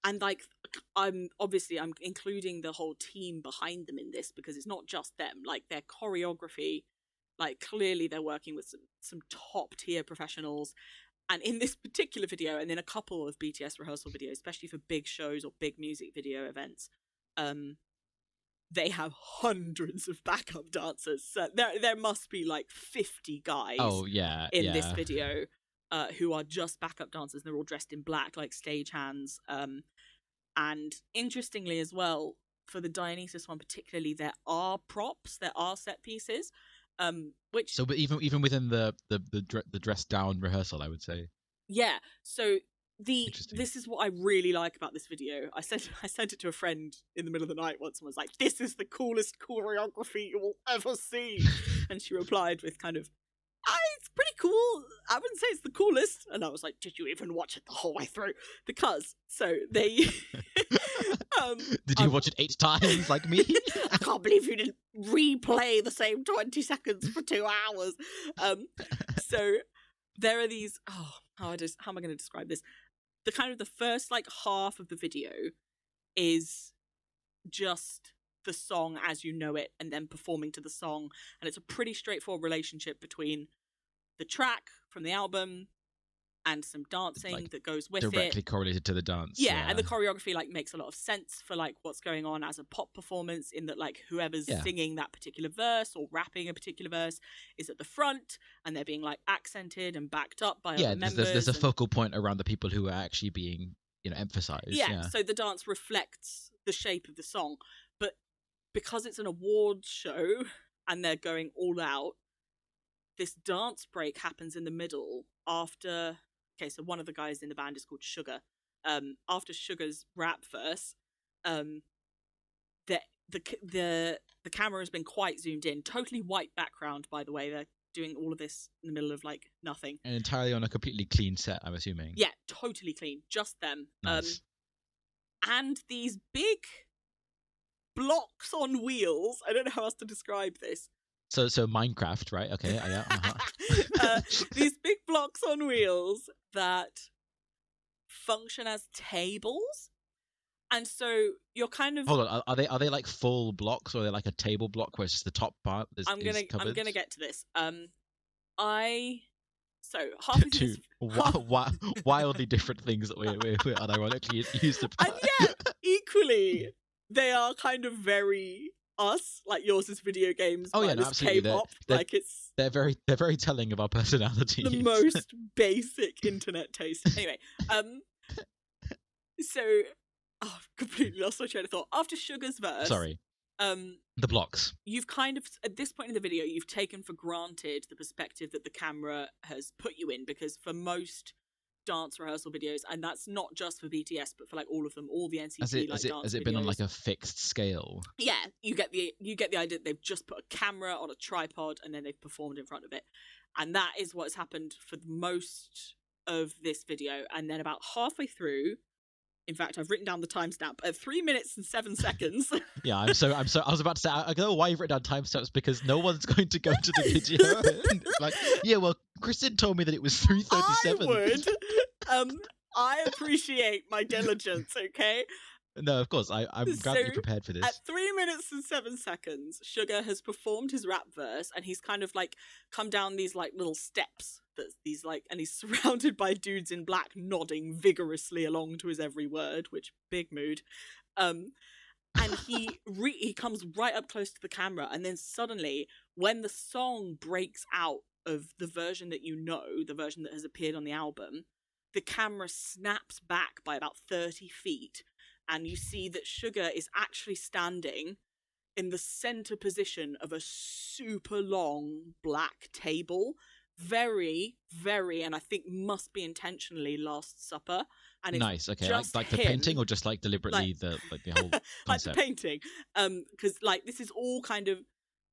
And like, I'm including the whole team behind them in this because it's not just them. Like their choreography, like clearly they're working with some top tier professionals. And in this particular video, and in a couple of BTS rehearsal videos, especially for big shows or big music video events, they have hundreds of backup dancers. So there must be like 50 guys. In this video. Who are just backup dancers, and they're all dressed in black, like stagehands. And interestingly as well, for the Dionysus one particularly, there are props, there are set pieces, which. So, but even within the dress down rehearsal, I would say. Yeah. So this is what I really like about this video. I sent it to a friend in the middle of the night once and was like, "This is the coolest choreography you will ever see," and she replied with kind of, "It's pretty cool. I wouldn't say it's the coolest." And I was like, "Did you even watch it the whole way through?" Because they did you watch it 8 times like me? I can't believe you didn't replay the same 20 seconds for 2 hours. So there are these. How am I going to describe this? The kind of the first like half of the video is just the song as you know it and then performing to the song, and it's a pretty straightforward relationship between the track from the album and some dancing like, that goes with directly correlated to the dance. And the choreography like makes a lot of sense for like what's going on as a pop performance, in that like whoever's singing that particular verse or rapping a particular verse is at the front and they're being like accented and backed up by other members. There's a focal point around the people who are actually being emphasized. So the dance reflects the shape of the song, but because it's an awards show and they're going all out, this dance break happens in the middle after. Okay, so one of the guys in the band is called Sugar. After Sugar's rap verse, the camera has been quite zoomed in. Totally white background, by the way. They're doing all of this in the middle of like nothing. And entirely on a completely clean set, I'm assuming. Yeah, totally clean, just them. Nice. And these big blocks on wheels. I don't know how else to describe this. So Minecraft, right? Okay, yeah. These big blocks on wheels that function as tables. And so you're kind of... Hold on, are they like full blocks, or are they like a table block where it's just the top part is covered? I'm gonna get to this. So half of Two wildly different things that we unironically used to. And yet, equally, they are kind of very us. Like yours is video games. Oh yeah, no, absolutely. K-pop. They're very telling of our personality. The most basic internet taste. Anyway, so completely lost my train of thought. After Sugar's verse, sorry. The blocks. You've kind of, at this point in the video, you've taken for granted the perspective that the camera has put you in, because for most dance rehearsal videos, and that's not just for BTS, but for like all of them, all the NCT dance videos. Has it been on like a fixed scale? Yeah, you get the idea that they've just put a camera on a tripod and then they've performed in front of it, and that is what's happened for most of this video. And then about halfway through, in fact, I've written down the timestamp at 3 minutes and 7 seconds. Yeah, I'm so. I was about to say, I don't know why you've written down timestamps, because no one's going to go to the video. Like, yeah, well, Kristin told me that it was 3:37. I would. I appreciate my diligence. Okay. No, of course. I'm glad that you're prepared for this. At 3 minutes and 7 seconds, Sugar has performed his rap verse, and he's kind of like come down these like little steps. And he's surrounded by dudes in black nodding vigorously along to his every word, which big mood. And he comes right up close to the camera, and then suddenly, when the song breaks out of the version that you know, the version that has appeared on the album, the camera snaps back by about 30 feet, and you see that Sugar is actually standing in the center position of a super long black table. Very, very, and I think must be intentionally Last Supper. And it's nice, okay. Like him, the painting, or just like deliberately the whole concept? Like the painting. Because like this is all kind of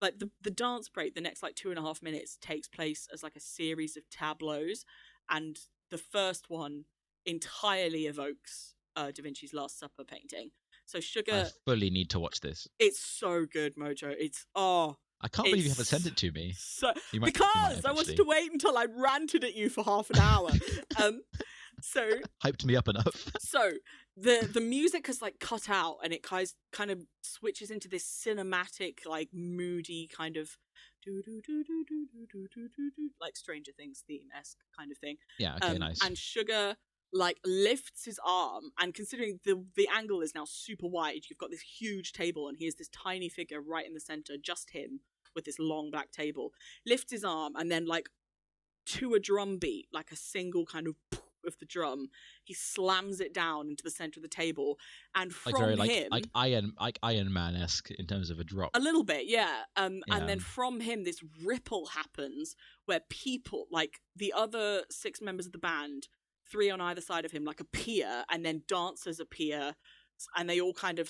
like the dance break, the next like 2.5 minutes takes place as like a series of tableaus, and the first one entirely evokes Da Vinci's Last Supper painting. So Sugar, I fully need to watch this. It's so good, Mojo. I can't believe you haven't sent it to me. Because I wanted to wait until I ranted at you for half an hour. So hyped me up enough. So the music has like cut out, and it kind of switches into this cinematic, like moody kind of like Stranger Things theme-esque kind of thing. Yeah, okay, nice. And Sugar like lifts his arm, and considering the angle is now super wide, you've got this huge table, and here's this tiny figure right in the center, just him with this long black table, lifts his arm, and then like to a drum beat, like a single kind of poof of the drum, he slams it down into the center of the table, and from him, like Iron Man-esque in terms of a drop. A little bit, yeah. And then from him, this ripple happens where people, like the other 6 members of the band, 3 on either side of him, like appear, and then dancers appear, and they all kind of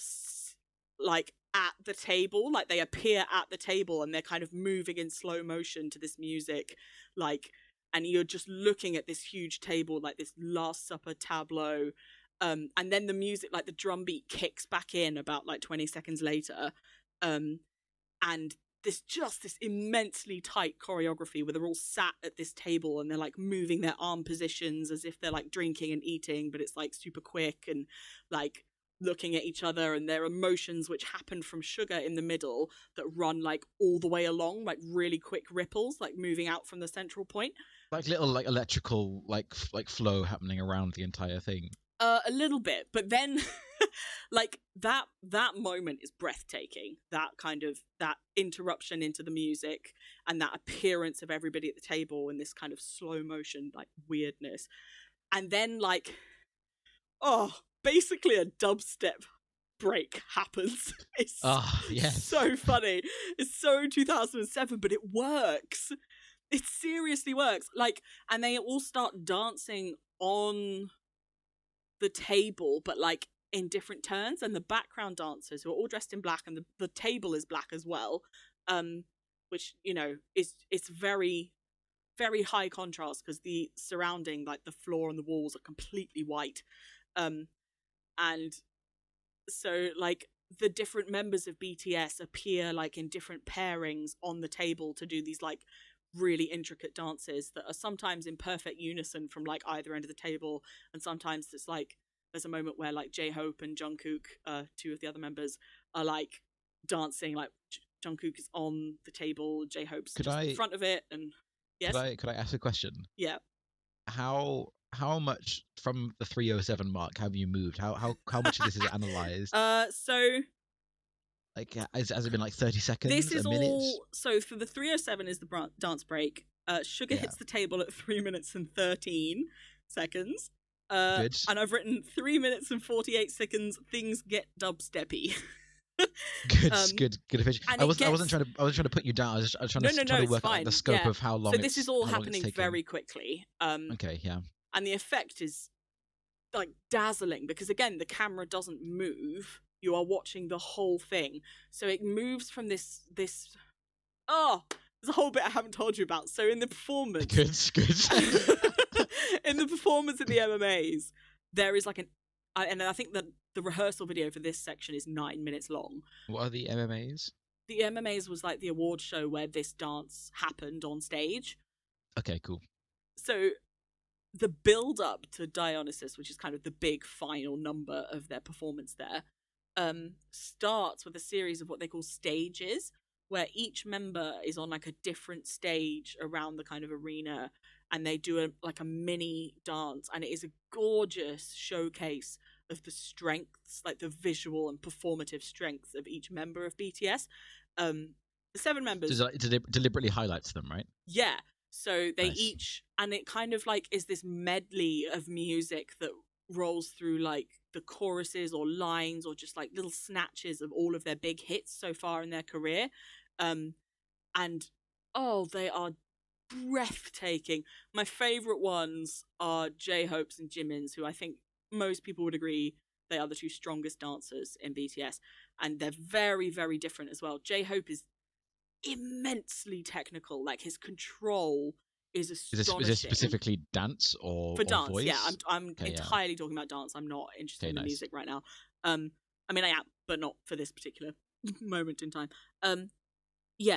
like at the table, like they appear at the table, and they're kind of moving in slow motion to this music, like, and you're just looking at this huge table, like this Last Supper tableau, and then the music, like the drum beat, kicks back in about like 20 seconds later, and this immensely tight choreography where they're all sat at this table and they're like moving their arm positions as if they're like drinking and eating, but it's like super quick, and like looking at each other, and their emotions, which happen from Sugar in the middle, that run like all the way along, like really quick ripples, like moving out from the central point, like little like electrical like flow happening around the entire thing. A little bit, but then like that moment is breathtaking. That kind of that interruption into the music, and that appearance of everybody at the table in this kind of slow motion like weirdness, and then like basically a dubstep break happens. It's so funny. It's so 2007, but it works. It seriously works. Like, and they all start dancing on the table, but like in different turns, and the background dancers, who are all dressed in black, and the table is black as well, which, you know, it's very, very high contrast because the surrounding, like the floor and the walls, are completely white. And so like the different members of BTS appear like in different pairings on the table to do these like really intricate dances that are sometimes in perfect unison from like either end of the table, and sometimes it's like there's a moment where like J-Hope and Jungkook, two of the other members, are like dancing, like Jungkook is on the table, J-Hope's in front of it. And yes, could I ask a question? Yeah. How much from the 307 mark have you moved? How much of this is analyzed? So like has it been like 30 seconds? This is a minute? all. So for the 307 is the dance break. Sugar hits the table at 3 minutes and 13 seconds. Good. And I've written 3 minutes and 48 seconds. Things get dubsteppy. Good. I wasn't trying to put you down. I was trying to work out the scope of how long. So this is all happening very quickly. Okay, yeah. And the effect is like dazzling because again the camera doesn't move. You are watching the whole thing, so it moves from this. Oh, there's a whole bit I haven't told you about. So in the performance, good. In the performance of the MMAs, there is like and I think that the rehearsal video for this section is 9 minutes long. What are the MMAs? The MMAs was like the award show where this dance happened on stage. Okay, cool. So the build up to Dionysus, which is kind of the big final number of their performance there, starts with a series of what they call stages, where each member is on like a different stage around the kind of arena, and they do a mini dance, and it is a gorgeous showcase of the strengths, like the visual and performative strengths of each member of BTS. The 7 members deliberately highlights them, right? Yeah. So they each, and it kind of like is this medley of music that rolls through like the choruses or lines or just like little snatches of all of their big hits so far in their career. And they are breathtaking. My favorite ones are J-Hope's and Jimin's, who I think most people would agree they are the 2 strongest dancers in BTS, and they're very, very different as well. J-Hope is immensely technical, like his control is astonishing. Is this specifically dance or dance? Voice? Yeah, I'm entirely talking about dance. I'm not interested in the music right now. I mean I am, but not for this particular moment in time.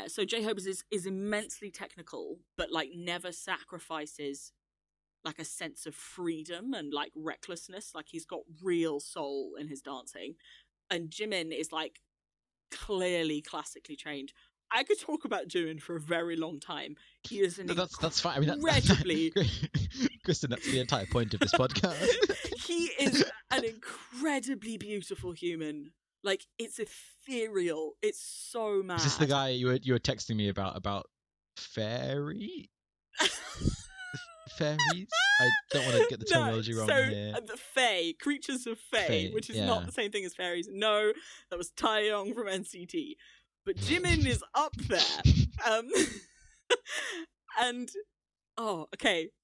So J-Hope is immensely technical, but like never sacrifices like a sense of freedom and like recklessness. Like he's got real soul in his dancing. And Jimin is like clearly classically trained. I could talk about Jimin for a very long time. He is that's fine. I mean, incredibly... Kristin, that's the entire point of this podcast. He is an incredibly beautiful human. Like, it's ethereal. It's so mad. Is this the guy you were texting me about fairy? Fairies? I don't want to get the terminology wrong here. The Fae, creatures of Fae, which is not the same thing as fairies. No, that was Taeyong from NCT. But Jimin is up there.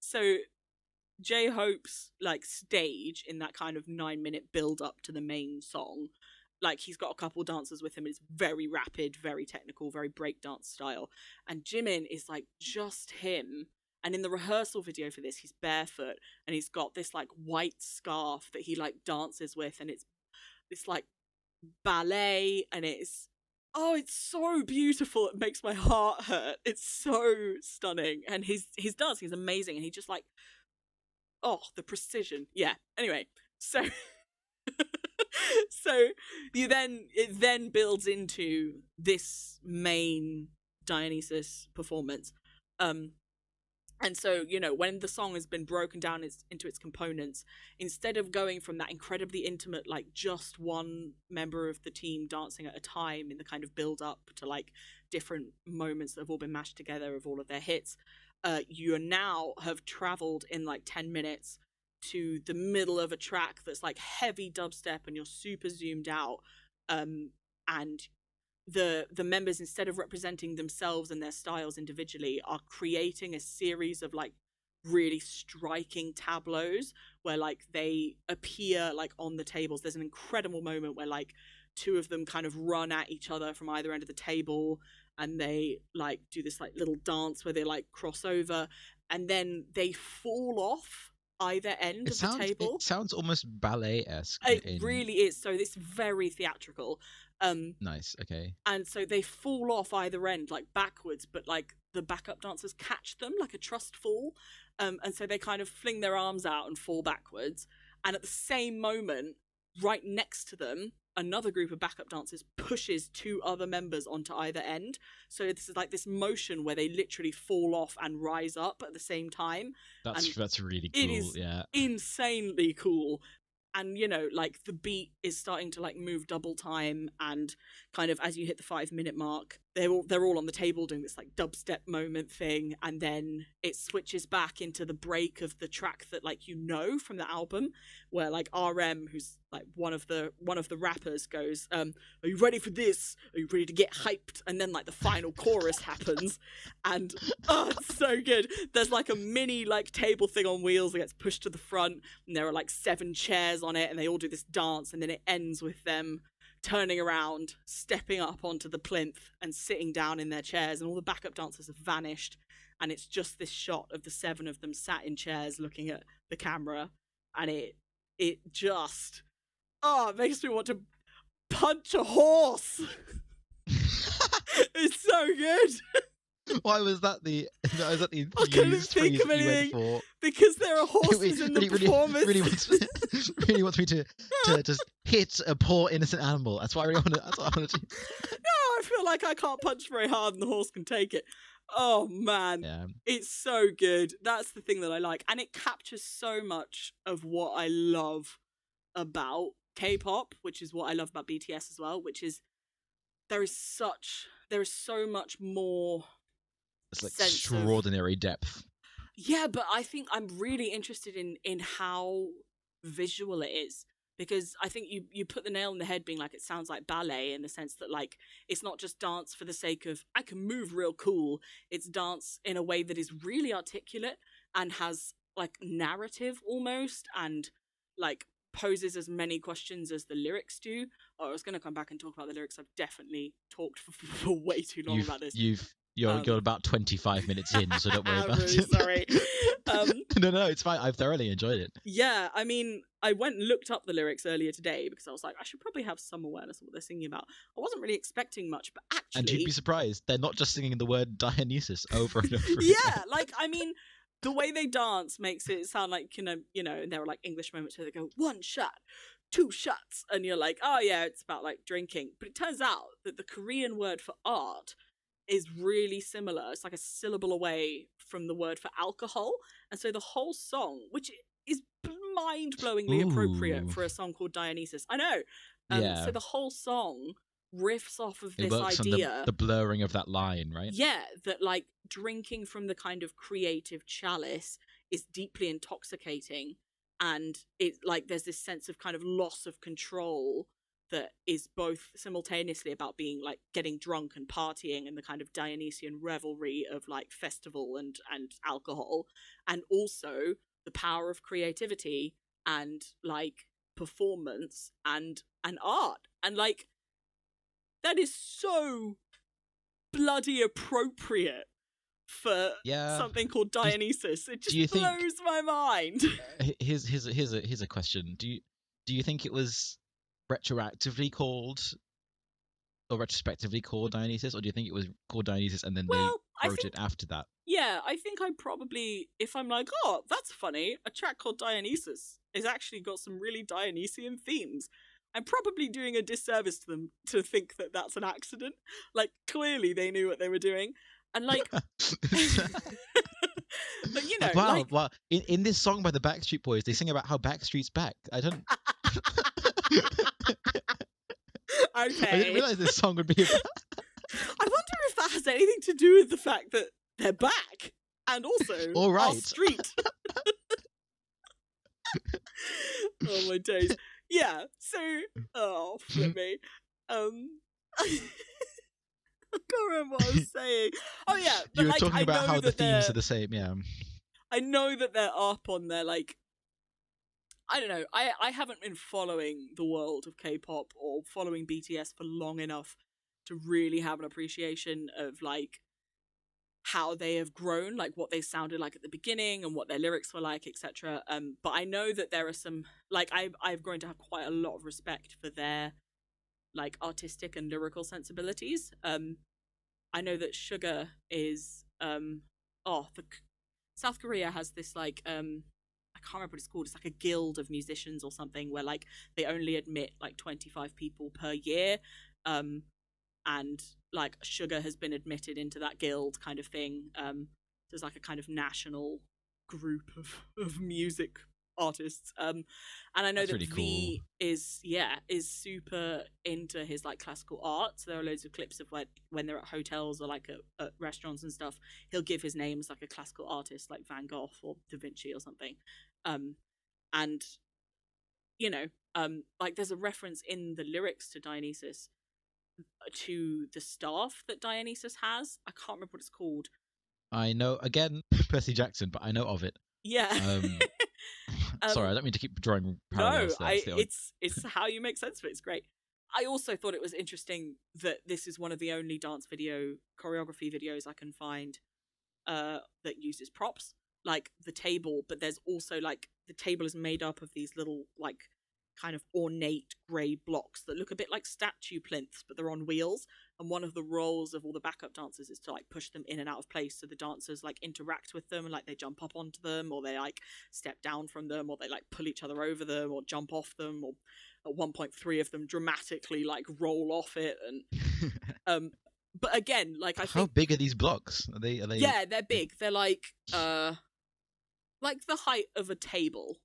So J-Hope's like stage in that kind of 9-minute build up to the main song, like he's got a couple dancers with him. It's very rapid, very technical, very breakdance style. And Jimin is like just him. And in the rehearsal video for this, he's barefoot and he's got this like white scarf that he like dances with, and it's this like ballet, and it's so beautiful. It makes my heart hurt. It's so stunning. And his dancing is amazing. And he just like, the precision. Yeah. Anyway, so it then builds into this main Dionysus performance. And so, you know, when the song has been broken down into its components, instead of going from that incredibly intimate, like just one member of the team dancing at a time in the kind of build up to like different moments that have all been mashed together of all of their hits, you now have traveled in like 10 minutes to the middle of a track that's like heavy dubstep, and you're super zoomed out. And the members, instead of representing themselves and their styles individually, are creating a series of like really striking tableaus where like they appear like on the tables. There's an incredible moment where like two of them kind of run at each other from either end of the table, and they like do this like little dance where they like cross over, and then they fall off either end of the table. It sounds almost ballet-esque. It really is. So it's very theatrical. Nice. Okay. And so they fall off either end, like backwards, but like the backup dancers catch them like a trust fall. And so they kind of fling their arms out and fall backwards. And at the same moment, right next to them, another group of backup dancers pushes two other members onto either end. So this is like this motion where they literally fall off and rise up at the same time. That's really cool. It is yeah, insanely cool. And, you know, like the beat is starting to like move double time, and kind of as you hit the 5-minute mark, they're all on the table doing this like dubstep moment thing, and then it switches back into the break of the track that like you know from the album, where like RM, who's like one of the rappers, goes, "Are you ready for this? Are you ready to get hyped?" And then like the final chorus happens, and oh, it's so good. There's like a mini like table thing on wheels that gets pushed to the front, and there are like 7 chairs on it, and they all do this dance, and then it ends with them turning around, stepping up onto the plinth and sitting down in their chairs, and all the backup dancers have vanished, and it's just this shot of the 7 of them sat in chairs looking at the camera, and it just it makes me want to punch a horse. It's so good. Why was that the I couldn't think of anything because there are horses in the performance. Really wants me to just hit a poor innocent animal. That's what I want to do. No, I feel like I can't punch very hard and the horse can take it. Oh man, yeah. It's so good. That's the thing that I like, and it captures so much of what I love about K-pop, which is what I love about BTS as well, which is there is so much more. It's like extraordinary depth. Yeah, but I think I'm really interested in how visual it is, because I think you put the nail on the head being like, it sounds like ballet in the sense that like it's not just dance for the sake of I can move real cool. It's dance in a way that is really articulate and has like narrative almost, and like poses as many questions as the lyrics do. Oh, I was going to come back and talk about the lyrics. I've definitely talked for way too long about this. You're about 25 minutes in, so don't worry about really it. Sorry. No, it's fine. I've thoroughly enjoyed it. Yeah, I mean, I went and looked up the lyrics earlier today because I was like, I should probably have some awareness of what they're singing about. I wasn't really expecting much, but actually... And you'd be surprised, they're not just singing the word Dionysus over and over again. Yeah, like, I mean, the way they dance makes it sound like, you know, and there are like English moments where they go, 1 shot, 2 shots, and you're like, oh yeah, it's about like drinking. But it turns out that the Korean word for art is really similar. It's like a syllable away from the word for alcohol. And so the whole song, which is mind-blowingly appropriate for a song called Dionysus. I know. Yeah. So the whole song riffs off of this works idea. On the blurring of that line, right? Yeah, that like drinking from the kind of creative chalice is deeply intoxicating. And it like there's this sense of kind of loss of control that is both simultaneously about being like getting drunk and partying and the kind of Dionysian revelry of like festival and alcohol, and also the power of creativity and like performance and art, and like that is so bloody appropriate for something called Dionysus. It just blows my mind. Here's a question. Do you think it was retroactively called or retrospectively called Dionysus, or do you think it was called Dionysus and then they wrote it after that? Yeah, I think I probably, if I'm like, oh, that's funny, a track called Dionysus has actually got some really Dionysian themes, I'm probably doing a disservice to them to think that that's an accident. Like, clearly they knew what they were doing. And like... But you know, wow. In this song by the Backstreet Boys, they sing about how Backstreet's back. I don't... Okay. I didn't realise this song would be about... I wonder if that has anything to do with the fact that they're back and also all right. our street. Oh my days. Yeah, so flip me. I can't remember what I was saying. Oh yeah, but you were like, talking about how the themes are the same, yeah. I know that they're up on their, like, I don't know. I haven't been following the world of K-pop or following BTS for long enough to really have an appreciation of, like, how they have grown, like what they sounded like at the beginning and what their lyrics were like, etc. But I know that there are some, like, I've grown to have quite a lot of respect for their, like, artistic and lyrical sensibilities. I know that Sugar is South Korea has this, like, I can't remember what it's called. It's like a guild of musicians or something where, like, they only admit like 25 people per year. And, like, Sugar has been admitted into that guild kind of thing. There's like a kind of national group of music artists. And I know That's that really V cool. is super into his, like, classical art. So there are loads of clips of when they're at hotels or, like, at restaurants and stuff, he'll give his name as, like, a classical artist, like Van Gogh or Da Vinci or something. And you know, like, there's a reference in the lyrics to Dionysus to the staff that Dionysus has. I can't remember what it's called. I know, again, Percy Jackson, but I know of it. Yeah. Sorry, I don't mean to keep drawing No, parallels there. it's how you make sense of it. It's great. I also thought it was interesting that this is one of the only dance video choreography videos I can find that uses props, like the table, but there's also, like, the table is made up of these little, like, kind of ornate grey blocks that look a bit like statue plinths, but they're on wheels. And one of the roles of all the backup dancers is to, like, push them in and out of place, so the dancers, like, interact with them, and, like, they jump up onto them, or they, like, step down from them, or they, like, pull each other over them, or jump off them, or at one point 3 of them dramatically, like, roll off it. And but again, like, I think, how big are these blocks? Are they? yeah, they're big. They're like the height of a table.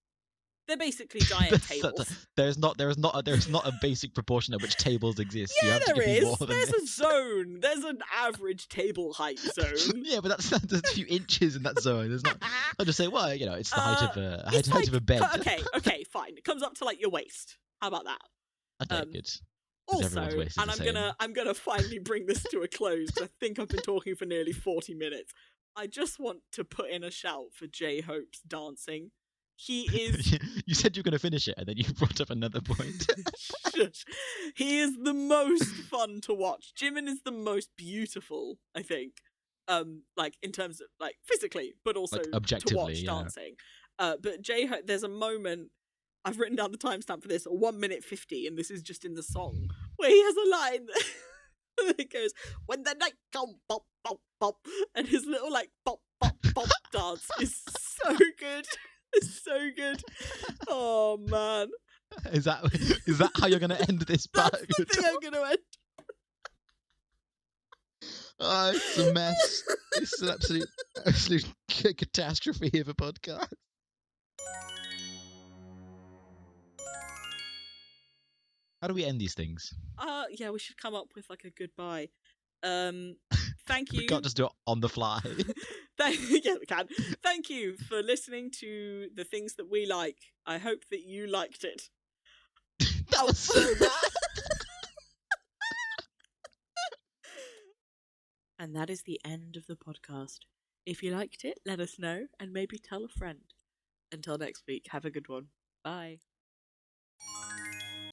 They're basically giant tables. There is not a basic proportion at which tables exist. You Yeah, have to there give me is. more than There's a this. zone. There's an average table height zone. Yeah, but that's a few inches in that zone. There's not. I'll just say, well, it's the height of It's height of a bed. Okay, fine. It comes up to, like, your waist. How about that? Okay, good. Also, everyone's waist is and the same. I'm gonna finally bring this to a close because I think I've been talking for nearly 40 minutes. I just want to put in a shout for J-Hope's dancing. He is. You said you were going to finish it, and then you brought up another point. Shush. He is the most fun to watch. Jimin is the most beautiful, I think. Like, in terms of, like, physically, but also Like, to objectively, watch dancing. But J-Hope, there's a moment. I've written down the timestamp for this, 1 minute 50, and this is just in the song, where he has a line that goes, "When the night comes, pop, pop, pop," and his little, like, pop, pop, pop dance is so good. It's so good. Oh, man. Is that how you're going to end this part? That's the thing I'm going to end. Oh, it's a mess. It's an absolute catastrophe of a podcast. How do we end these things? Yeah, we should come up with, like, a goodbye. Thank you. We can't just do it on the fly. Yeah, we can. Thank you for listening to the things that we like. I hope that you liked it. That was so bad. And that is the end of the podcast. If you liked it, let us know and maybe tell a friend. Until next week, have a good one. Bye.